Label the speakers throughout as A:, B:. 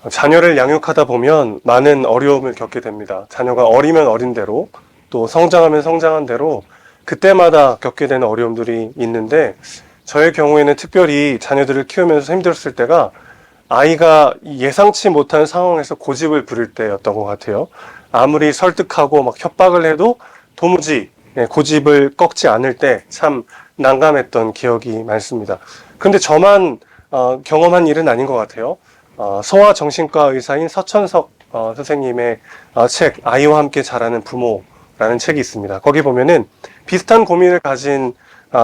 A: 자녀를 양육하다 보면 많은 어려움을 겪게 됩니다. 자녀가 어리면 어린 대로 또 성장하면 성장한 대로 그때마다 겪게 되는 어려움들이 있는데 저의 경우에는 특별히 자녀들을 키우면서 힘들었을 때가 아이가 예상치 못한 상황에서 고집을 부릴 때였던 것 같아요. 아무리 설득하고 막 협박을 해도 도무지 고집을 꺾지 않을 때 참 난감했던 기억이 많습니다. 그런데 저만 경험한 일은 아닌 것 같아요. 소아정신과 의사인 서천석 선생님의 책 아이와 함께 자라는 부모라는 책이 있습니다. 거기 보면은 비슷한 고민을 가진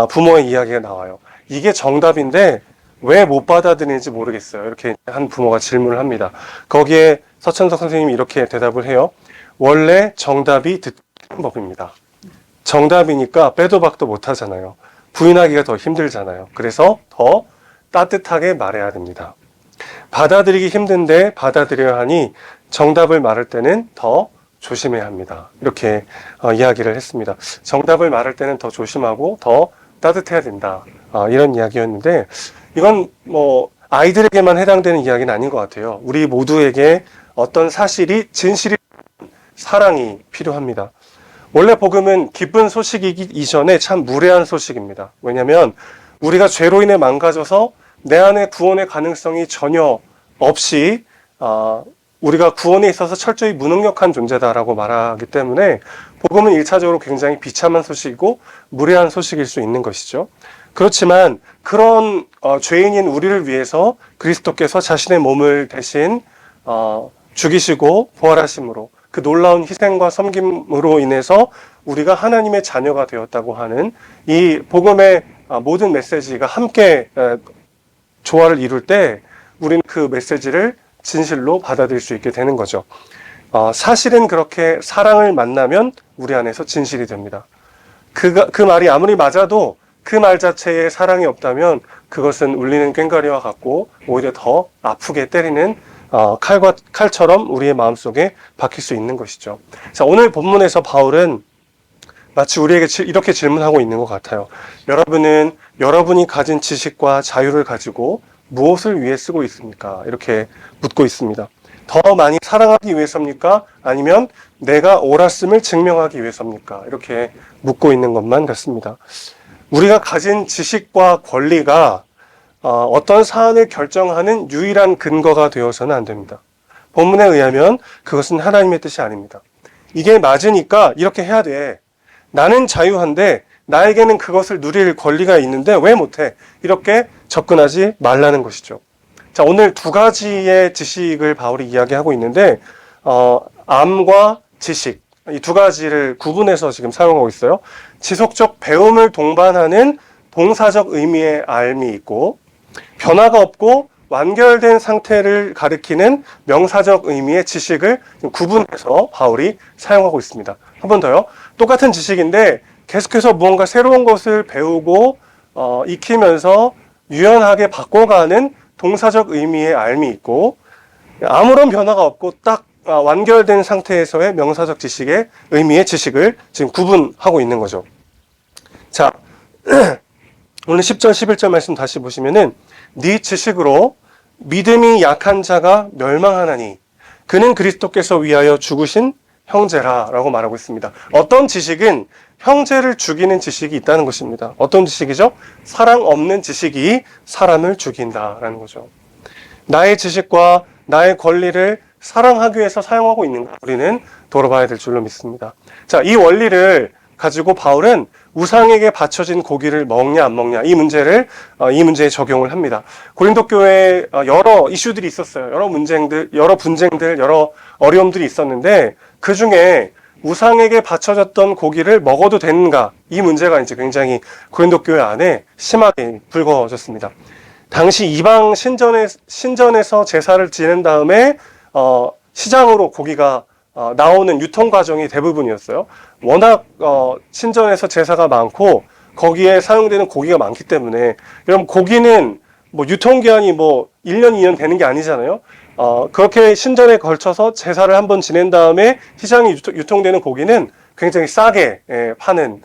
A: 부모의 이야기가 나와요. 이게 정답인데 왜 못 받아들이는지 모르겠어요. 이렇게 한 부모가 질문을 합니다. 거기에 서천석 선생님이 이렇게 대답을 해요. 원래 정답이 듣는 법입니다. 정답이니까 빼도 박도 못 하잖아요. 부인하기가 더 힘들잖아요. 그래서 더 따뜻하게 말해야 됩니다. 받아들이기 힘든데 받아들여야 하니 정답을 말할 때는 더 조심해야 합니다. 이렇게 이야기를 했습니다. 정답을 말할 때는 더 조심하고 더 따뜻해야 된다. 이런 이야기였는데 이건 뭐 아이들에게만 해당되는 이야기는 아닌 것 같아요. 우리 모두에게 어떤 사실이 진실이 사랑이 필요합니다. 원래 복음은 기쁜 소식이기 이전에 참 무례한 소식입니다. 왜냐하면 우리가 죄로 인해 망가져서 내 안에 구원의 가능성이 전혀 없이 우리가 구원에 있어서 철저히 무능력한 존재다라고 말하기 때문에 복음은 1차적으로 굉장히 비참한 소식이고 무례한 소식일 수 있는 것이죠. 그렇지만 그런 죄인인 우리를 위해서 그리스도께서 자신의 몸을 대신 죽이시고 부활하심으로 그 놀라운 희생과 섬김으로 인해서 우리가 하나님의 자녀가 되었다고 하는 이 복음의 모든 메시지가 함께 조화를 이룰 때 우리는 그 메시지를 진실로 받아들일 수 있게 되는 거죠. 사실은 그렇게 사랑을 만나면 우리 안에서 진실이 됩니다. 그 말이 아무리 맞아도 그 말 자체에 사랑이 없다면 그것은 울리는 꽹과리와 같고 오히려 더 아프게 때리는 칼처럼 우리의 마음속에 박힐 수 있는 것이죠. 자, 오늘 본문에서 바울은 마치 우리에게 이렇게 질문하고 있는 것 같아요. 여러분은 여러분이 가진 지식과 자유를 가지고 무엇을 위해 쓰고 있습니까? 이렇게 묻고 있습니다. 더 많이 사랑하기 위해서입니까? 아니면 내가 옳았음을 증명하기 위해서입니까? 이렇게 묻고 있는 것만 같습니다. 우리가 가진 지식과 권리가 어떤 사안을 결정하는 유일한 근거가 되어서는 안 됩니다. 본문에 의하면 그것은 하나님의 뜻이 아닙니다. 이게 맞으니까 이렇게 해야 돼. 나는 자유한데 나에게는 그것을 누릴 권리가 있는데 왜 못해? 이렇게 접근하지 말라는 것이죠. 자, 오늘 두 가지의 지식을 바울이 이야기하고 있는데 암과 지식, 이 두 가지를 구분해서 지금 사용하고 있어요. 지속적 배움을 동반하는 동사적 의미의 알미 있고 변화가 없고 완결된 상태를 가리키는 명사적 의미의 지식을 구분해서 바울이 사용하고 있습니다. 한 번 더요. 똑같은 지식인데 계속해서 무언가 새로운 것을 배우고 익히면서 유연하게 바꿔가는 동사적 의미의 알미 있고 아무런 변화가 없고 딱 완결된 상태에서의 명사적 지식의 의미의 지식을 지금 구분하고 있는 거죠. 자, 오늘 10절 11절 말씀 다시 보시면은 네 지식으로 믿음이 약한 자가 멸망하나니 그는 그리스도께서 위하여 죽으신 형제라 라고 말하고 있습니다. 어떤 지식은 형제를 죽이는 지식이 있다는 것입니다. 어떤 지식이죠? 사랑 없는 지식이 사람을 죽인다라는 거죠. 나의 지식과 나의 권리를 사랑하기 위해서 사용하고 있는 것 우리는 돌아봐야 될 줄로 믿습니다. 자, 이 원리를 가지고 바울은 우상에게 바쳐진 고기를 먹냐 안 먹냐 이 문제에 적용을 합니다. 고린도 교회에 여러 이슈들이 있었어요. 여러 분쟁들, 여러 어려움들이 있었는데 그 중에 우상에게 바쳐졌던 고기를 먹어도 되는가 이 문제가 이제 굉장히 고린도 교회 안에 심하게 불거졌습니다. 당시 이방 신전에서 제사를 지낸 다음에 시장으로 고기가 나오는 유통 과정이 대부분이었어요. 워낙 신전에서 제사가 많고 거기에 사용되는 고기가 많기 때문에 여러분 고기는 뭐 유통기한이 뭐 1년, 2년 되는 게 아니잖아요. 그렇게 신전에 걸쳐서 제사를 한번 지낸 다음에 시장에 유통되는 고기는 굉장히 싸게 파는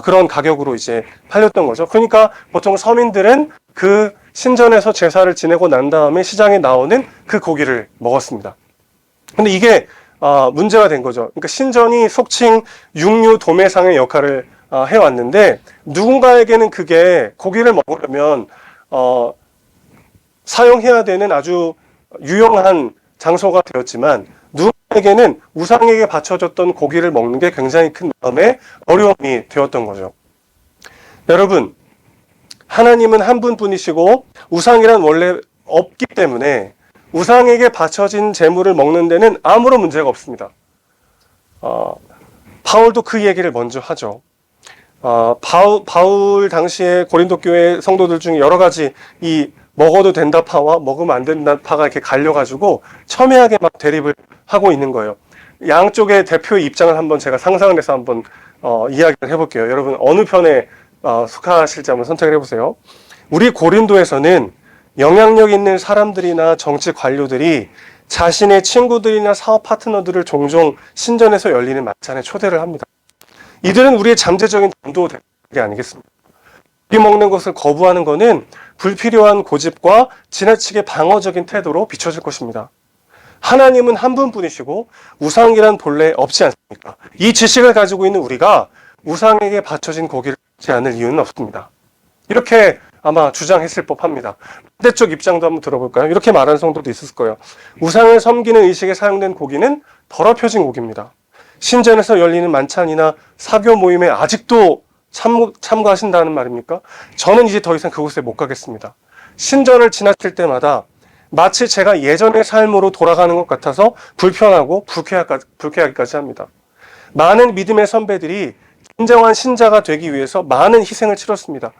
A: 그런 가격으로 이제 팔렸던 거죠. 그러니까 보통 서민들은 그 신전에서 제사를 지내고 난 다음에 시장에 나오는 그 고기를 먹었습니다. 근데 이게 문제가 된 거죠. 그러니까 신전이 속칭 육류 도매상의 역할을 해왔는데, 누군가에게는 그게 고기를 먹으려면 사용해야 되는 아주 유용한 장소가 되었지만, 누군가에게는 우상에게 바쳐졌던 고기를 먹는 게 굉장히 큰 마음의 어려움이 되었던 거죠. 여러분, 하나님은 한 분뿐이시고 우상이란 원래 없기 때문에 우상에게 바쳐진 재물을 먹는 데는 아무런 문제가 없습니다. 바울도 그 얘기를 먼저 하죠. 바울 당시에 고린도 교회 성도들 중에 여러 가지 이 먹어도 된다 파와 먹으면 안 된다 파가 이렇게 갈려가지고 첨예하게 막 대립을 하고 있는 거예요. 양쪽의 대표의 입장을 한번 제가 상상을 해서 한번 이야기를 해볼게요. 여러분 어느 편에 속하실지 한번 선택을 해보세요. 우리 고린도에서는 영향력 있는 사람들이나 정치 관료들이 자신의 친구들이나 사업 파트너들을 종종 신전에서 열리는 만찬에 초대를 합니다. 이들은 우리의 잠재적인 전도들이 아니겠습니까? 고기 먹는 것을 거부하는 것은 불필요한 고집과 지나치게 방어적인 태도로 비춰질 것입니다. 하나님은 한 분뿐이시고 우상이란 본래 없지 않습니까? 이 지식을 가지고 있는 우리가 우상에게 바쳐진 고기를 먹지 않을 이유는 없습니다. 이렇게 아마 주장했을 법합니다. 반대쪽 입장도 한번 들어볼까요? 이렇게 말하는 성도도 있을 거예요. 우상을 섬기는 의식에 사용된 고기는 더럽혀진 고기입니다. 신전에서 열리는 만찬이나 사교 모임에 아직도 참가하신다는 말입니까? 저는 이제 더 이상 그곳에 못 가겠습니다. 신전을 지나칠 때마다 마치 제가 예전의 삶으로 돌아가는 것 같아서 불편하고 불쾌하기까지 합니다. 많은 믿음의 선배들이 진정한 신자가 되기 위해서 많은 희생을 치렀습니다.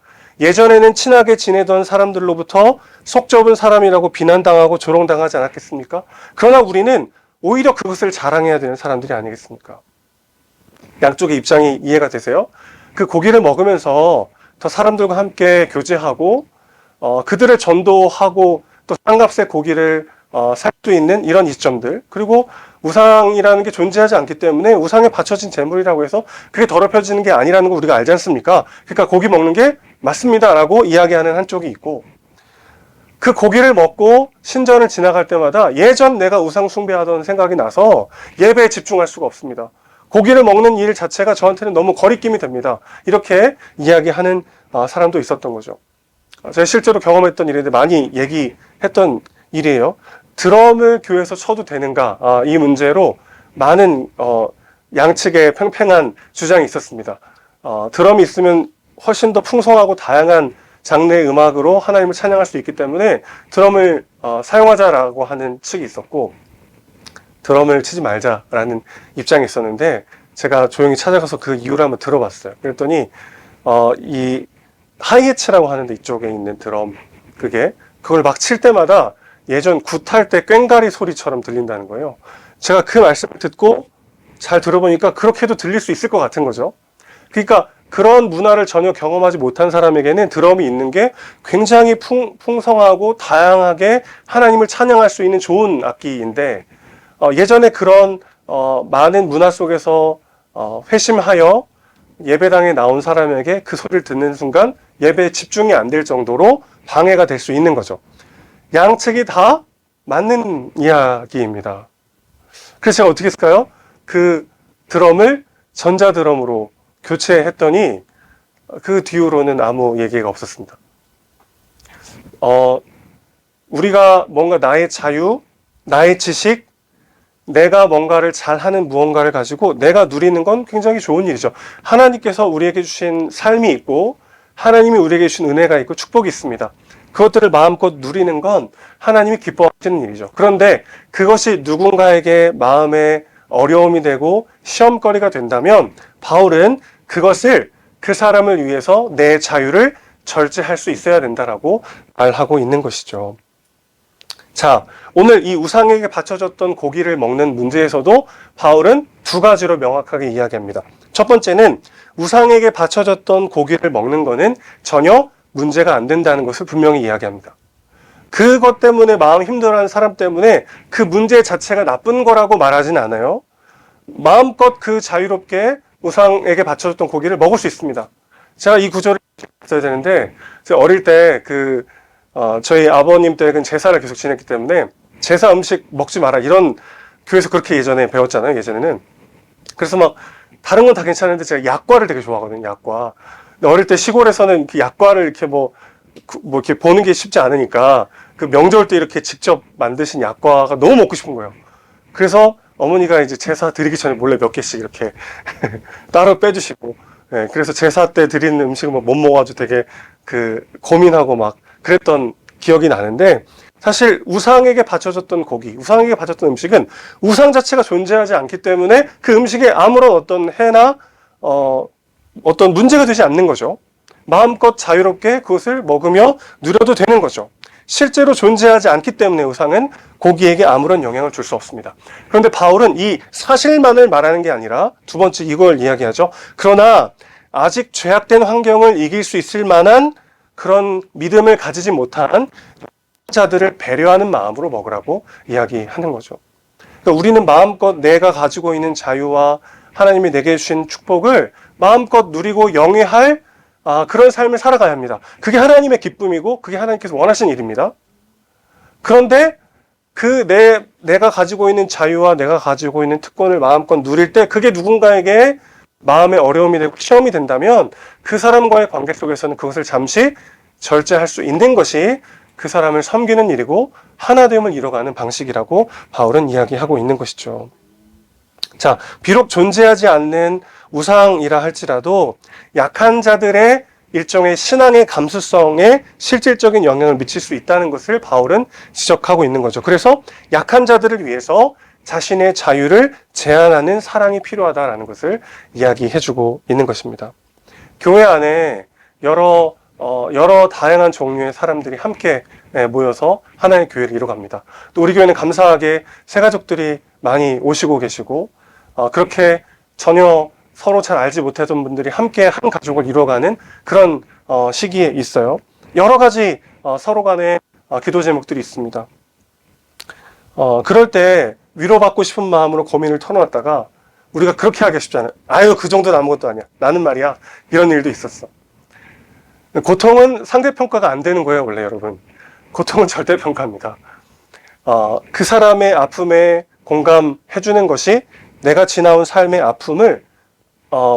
A: 예전에는 친하게 지내던 사람들로부터 속 좁은 사람이라고 비난당하고 조롱당하지 않았겠습니까? 그러나 우리는 오히려 그것을 자랑해야 되는 사람들이 아니겠습니까? 양쪽의 입장이 이해가 되세요? 그 고기를 먹으면서 더 사람들과 함께 교제하고 그들을 전도하고 또 싼값에 고기를 살 수 있는 이런 이점들, 그리고 우상이라는 게 존재하지 않기 때문에 우상에 바쳐진 재물이라고 해서 그게 더럽혀지는 게 아니라는 거 우리가 알지 않습니까? 그러니까 고기 먹는 게 맞습니다 라고 이야기하는 한쪽이 있고, 그 고기를 먹고 신전을 지나갈 때마다 예전 내가 우상 숭배하던 생각이 나서 예배에 집중할 수가 없습니다. 고기를 먹는 일 자체가 저한테는 너무 거리낌이 됩니다. 이렇게 이야기하는 사람도 있었던 거죠. 제가 실제로 경험했던 일인데 많이 얘기했던 일이에요. 드럼을 교회에서 쳐도 되는가, 이 문제로 많은 양측의 팽팽한 주장이 있었습니다. 드럼이 있으면 훨씬 더 풍성하고 다양한 장르의 음악으로 하나님을 찬양할 수 있기 때문에 드럼을 사용하자라고 하는 측이 있었고, 드럼을 치지 말자라는 입장이 있었는데, 제가 조용히 찾아가서 그 이유를 한번 들어봤어요. 그랬더니 이 하이에츠라고 하는데, 이쪽에 있는 드럼, 그걸 막 칠 때마다 예전 굿할 때 꽹가리 소리처럼 들린다는 거예요. 제가 그 말씀을 듣고 잘 들어보니까 그렇게도 들릴 수 있을 것 같은 거죠. 그러니까 그런 문화를 전혀 경험하지 못한 사람에게는 드럼이 있는 게 굉장히 풍성하고 다양하게 하나님을 찬양할 수 있는 좋은 악기인데, 예전에 그런 많은 문화 속에서 회심하여 예배당에 나온 사람에게 그 소리를 듣는 순간 예배에 집중이 안 될 정도로 방해가 될 수 있는 거죠. 양측이 다 맞는 이야기입니다. 그래서 제가 어떻게 했을까요? 그 드럼을 전자드럼으로 교체했더니 그 뒤로는 아무 얘기가 없었습니다. 우리가 뭔가 나의 자유, 나의 지식, 내가 뭔가를 잘하는 무언가를 가지고 내가 누리는 건 굉장히 좋은 일이죠. 하나님께서 우리에게 주신 삶이 있고 하나님이 우리에게 주신 은혜가 있고 축복이 있습니다. 그것들을 마음껏 누리는 건 하나님이 기뻐하시는 일이죠. 그런데 그것이 누군가에게 마음에 어려움이 되고 시험거리가 된다면 바울은 그것을 그 사람을 위해서 내 자유를 절제할 수 있어야 된다라고 말하고 있는 것이죠. 자, 오늘 이 우상에게 바쳐졌던 고기를 먹는 문제에서도 바울은 두 가지로 명확하게 이야기합니다. 첫 번째는 우상에게 바쳐졌던 고기를 먹는 것은 전혀 문제가 안 된다는 것을 분명히 이야기합니다. 그것 때문에 마음 힘들어하는 사람 때문에 그 문제 자체가 나쁜 거라고 말하진 않아요. 마음껏 그 자유롭게 우상에게 바쳐졌던 고기를 먹을 수 있습니다. 제가 이 구절을 써야 되는데, 제가 어릴 때 저희 아버님 댁은 제사를 계속 지냈기 때문에 제사 음식 먹지 마라. 이런 교회에서 그렇게 예전에 배웠잖아요. 예전에는. 그래서 막 다른 건 다 괜찮은데 제가 약과를 되게 좋아하거든요. 약과. 근데 어릴 때 시골에서는 그 약과를 이렇게 뭐 이렇게 보는 게 쉽지 않으니까 그 명절 때 이렇게 직접 만드신 약과가 너무 먹고 싶은 거예요. 그래서 어머니가 이제 제사 드리기 전에 몰래 몇 개씩 이렇게 따로 빼주시고, 예, 그래서 제사 때 드리는 음식을 못 먹어가지고 되게 그 고민하고 막 그랬던 기억이 나는데, 사실 우상에게 바쳐졌던 고기, 우상에게 바쳤던 음식은 우상 자체가 존재하지 않기 때문에 그 음식에 아무런 어떤 해나 어떤 문제가 되지 않는 거죠. 마음껏 자유롭게 그것을 먹으며 누려도 되는 거죠. 실제로 존재하지 않기 때문에 우상은 고기에게 아무런 영향을 줄 수 없습니다. 그런데 바울은 이 사실만을 말하는 게 아니라 두 번째 이걸 이야기하죠. 그러나 아직 죄악된 환경을 이길 수 있을 만한 그런 믿음을 가지지 못한 자들을 배려하는 마음으로 먹으라고 이야기하는 거죠. 그러니까 우리는 마음껏 내가 가지고 있는 자유와 하나님이 내게 주신 축복을 마음껏 누리고 영위할 그런 삶을 살아가야 합니다. 그게 하나님의 기쁨이고 그게 하나님께서 원하시는 일입니다. 그런데 내가 가지고 있는 자유와 내가 가지고 있는 특권을 마음껏 누릴 때 그게 누군가에게 마음의 어려움이 되고 시험이 된다면 그 사람과의 관계 속에서는 그것을 잠시 절제할 수 있는 것이 그 사람을 섬기는 일이고 하나됨을 이뤄가는 방식이라고 바울은 이야기하고 있는 것이죠. 자, 비록 존재하지 않는 우상이라 할지라도 약한 자들의 일종의 신앙의 감수성에 실질적인 영향을 미칠 수 있다는 것을 바울은 지적하고 있는 거죠. 그래서 약한 자들을 위해서 자신의 자유를 제한하는 사랑이 필요하다라는 것을 이야기해주고 있는 것입니다. 교회 안에 여러 다양한 종류의 사람들이 함께 모여서 하나의 교회를 이뤄갑니다. 또 우리 교회는 감사하게 새가족들이 많이 오시고 계시고 그렇게 전혀 서로 잘 알지 못했던 분들이 함께 한 가족을 이뤄가는 그런 시기에 있어요. 여러 가지 서로 간에 기도 제목들이 있습니다. 그럴 때 위로받고 싶은 마음으로 고민을 털어놨다가 우리가 그렇게 하기 쉽지 않아요. 아유, 그 정도는 아무것도 아니야. 나는 말이야. 이런 일도 있었어. 고통은 상대평가가 안 되는 거예요, 원래 여러분. 고통은 절대평가입니다. 그 사람의 아픔에 공감해주는 것이 내가 지나온 삶의 아픔을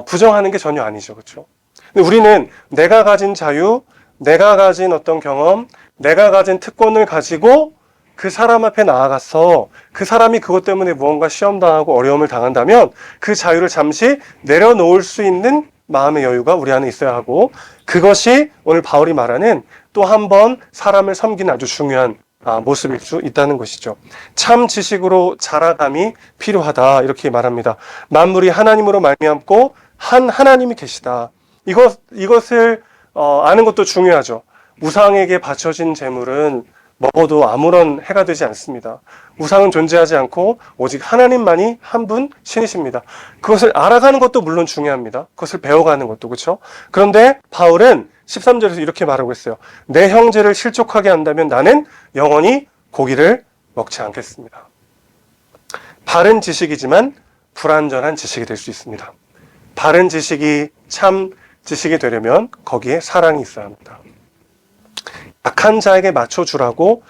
A: 부정하는 게 전혀 아니죠. 그렇죠? 근데 우리는 내가 가진 자유, 내가 가진 어떤 경험, 내가 가진 특권을 가지고 그 사람 앞에 나아가서 그 사람이 그것 때문에 무언가 시험당하고 어려움을 당한다면 그 자유를 잠시 내려놓을 수 있는 마음의 여유가 우리 안에 있어야 하고 그것이 오늘 바울이 말하는 또 한 번 사람을 섬기는 아주 중요한 모습일 수 있다는 것이죠. 참 지식으로 자라감이 필요하다 이렇게 말합니다. 만물이 하나님으로 말미암고 한 하나님이 계시다. 이것을 아는 것도 중요하죠. 우상에게 바쳐진 재물은 먹어도 아무런 해가 되지 않습니다. 우상은 존재하지 않고 오직 하나님만이 한 분 신이십니다. 그것을 알아가는 것도 물론 중요합니다. 그것을 배워가는 것도 그렇죠. 그런데 바울은 13절에서 이렇게 말하고 있어요. 내 형제를 실족하게 한다면 나는 영원히 고기를 먹지 않겠습니다. 바른 지식이지만 불완전한 지식이 될 수 있습니다. 바른 지식이 참 지식이 되려면 거기에 사랑이 있어야 합니다. 약한 자에게 맞춰주라고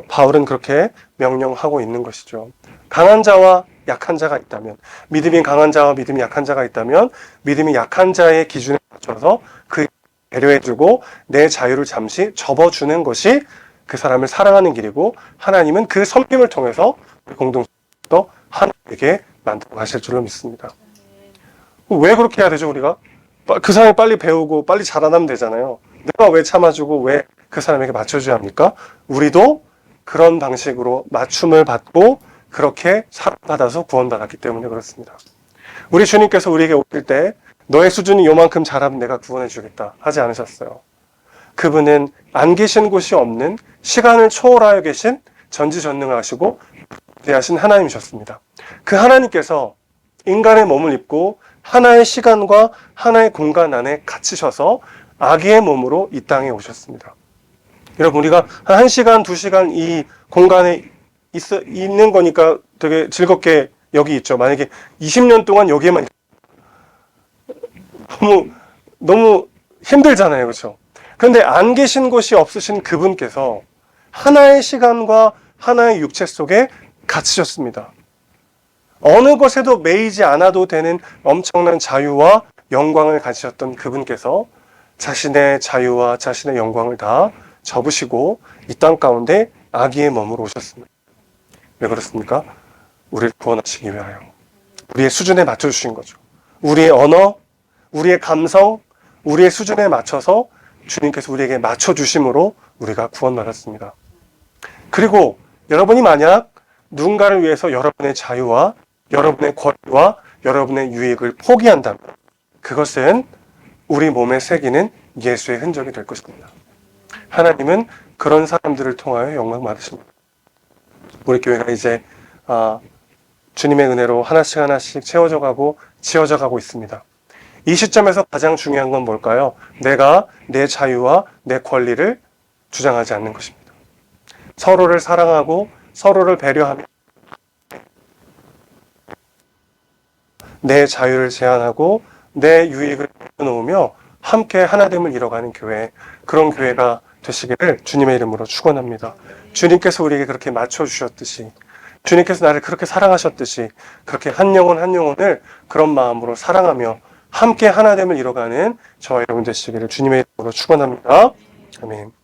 A: 바울은 그렇게 명령하고 있는 것이죠. 강한 자와 약한 자가 있다면, 믿음이 강한 자와 믿음이 약한 자가 있다면 믿음이 약한 자의 기준에 맞춰서 그 배려해주고 내 자유를 잠시 접어주는 것이 그 사람을 사랑하는 길이고 하나님은 그 섬김을 통해서 공동체도 하나님에게 만들어 가실 줄로 믿습니다. 왜 그렇게 해야 되죠, 우리가? 그 사람이 빨리 배우고 빨리 자라나면 되잖아요. 내가 왜 참아주고 왜 그 사람에게 맞춰줘야 합니까? 우리도 그런 방식으로 맞춤을 받고 그렇게 사랑받아서 구원받았기 때문에 그렇습니다. 우리 주님께서 우리에게 오실 때 너의 수준이 요만큼 자라면 내가 구원해 주겠다 하지 않으셨어요. 그분은 안 계신 곳이 없는 시간을 초월하여 계신 전지전능하시고 대하신 하나님이셨습니다. 그 하나님께서 인간의 몸을 입고 하나의 시간과 하나의 공간 안에 갇히셔서 아기의 몸으로 이 땅에 오셨습니다. 여러분, 우리가 한 1시간, 2시간 이 공간에 있는 거니까 되게 즐겁게 여기 있죠. 만약에 20년 동안 여기에만 너무 힘들잖아요. 그렇죠? 그런데 안 계신 곳이 없으신 그분께서 하나의 시간과 하나의 육체 속에 갇히셨습니다. 어느 것에도 매이지 않아도 되는 엄청난 자유와 영광을 가지셨던 그분께서 자신의 자유와 자신의 영광을 다 접으시고 이 땅 가운데 아기의 몸으로 오셨습니다. 왜 그렇습니까? 우리를 구원하시기 위하여. 우리의 수준에 맞춰주신 거죠. 우리의 언어, 우리의 감성, 우리의 수준에 맞춰서 주님께서 우리에게 맞춰주심으로 우리가 구원받았습니다. 그리고 여러분이 만약 누군가를 위해서 여러분의 자유와 여러분의 권리와 여러분의 유익을 포기한다면 그것은 우리 몸에 새기는 예수의 흔적이 될 것입니다. 하나님은 그런 사람들을 통하여 영광 받으십니다. 우리 교회가 이제 주님의 은혜로 하나씩 하나씩 채워져 가고 지어져 가고 있습니다. 이 시점에서 가장 중요한 건 뭘까요? 내가 내 자유와 내 권리를 주장하지 않는 것입니다. 서로를 사랑하고 서로를 배려하며 내 자유를 제한하고 내 유익을 놓으며 함께 하나됨을 이뤄가는 교회, 그런 교회가 되시기를 주님의 이름으로 축원합니다. 주님께서 우리에게 그렇게 맞춰주셨듯이, 주님께서 나를 그렇게 사랑하셨듯이 그렇게 한 영혼 한 영혼을 그런 마음으로 사랑하며 함께 하나됨을 이뤄가는 저와 여러분 되시기를 주님의 이름으로 축원합니다. 아멘.